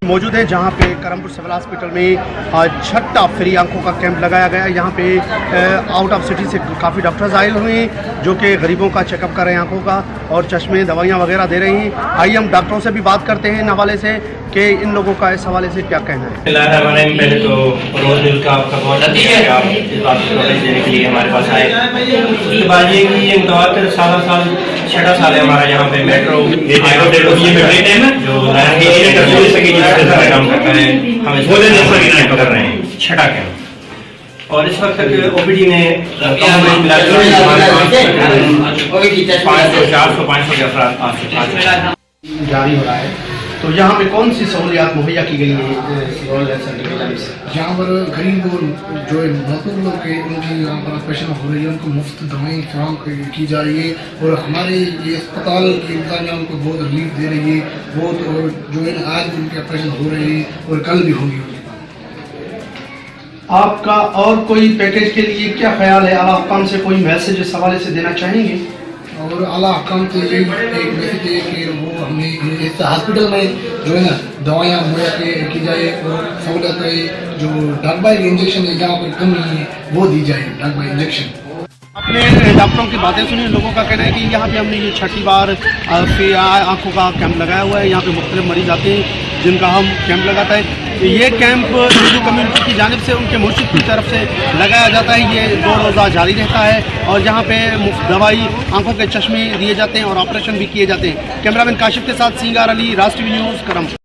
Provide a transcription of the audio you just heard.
मौजूद है जहां पे करमपुर सिविल हॉस्पिटल में छठा फ्री आंखों का कैंप लगाया गया है। यहाँ पे आउट ऑफ सिटी से काफ़ी डॉक्टर्स आए हुए हैं जो कि गरीबों का चेकअप कर रहे हैं आंखों का, और चश्मे दवाइयाँ वगैरह दे रहे हैं। आइए हम डॉक्टरों से भी बात करते हैं इन हवाले से कि इन लोगों का इस हवाले से क्या कहना है। पहले तो रोज दिल का आपका बहुत शुक्रिया कि आप इस बात को कवरेज देने के लिए हमारे पास आए। उसके बाद ये कि ये मुतवातिर साल छठा साल है हमारा यहाँ पे मेट्रो काम करता है, हम इसको कर रहे हैं छठा कैंप। और इस वक्त ओपीडी में 400-500 के अफराद जारी हो रहा है, तो यहाँ पे कौन सी सहूलियात मुहैया की गई है? यहाँ पर गरीब जो मजदूर लोग हैं उनकी यहाँ पर ऑपरेशन हो रही है, उनको मुफ्त दवाएँ फराहम की जा रही है, और हमारे ये अस्पताल की इंतजामिया उनको बहुत रिलीफ दे रही है बहुत, और जो है आज उनके ऑपरेशन हो रहे हैं और कल भी होंगे। आपका और कोई पैकेज के लिए क्या ख्याल है? आला हुक्काम से कोई मैसेज इस हवाले से देना चाहेंगे? और आला हुक्काम से यही एक मैसेज है कि वो हमें इस हॉस्पिटल में जो है ना दवाइयाँ मुहैया की जाए, और सहूलत है जो डॉक्टर इंजेक्शन है जहाँ पर कमी है वो दी जाए डॉक्टर इंजेक्शन। अपने डॉक्टरों की बातें सुनिए। लोगों का कहना है कि यहाँ पे हमने ये छठी बार आँखों का कैंप लगाया हुआ है। यहाँ पे मुख्तलिफ मरीज आते हैं जिनका हम कैंप लगाता है। ये कैंप हिंदू कम्युनिटी की जानिब से उनके मुर्शिद की तरफ से लगाया जाता है। ये 2 रोज़ा जारी रहता है, और जहाँ पे मुफ्त दवाई, आँखों के चश्मे दिए जाते हैं और ऑपरेशन भी किए जाते हैं। कैमरामैन काशिफ के साथ सिंगार अली, राष्ट्रीय न्यूज़, करम।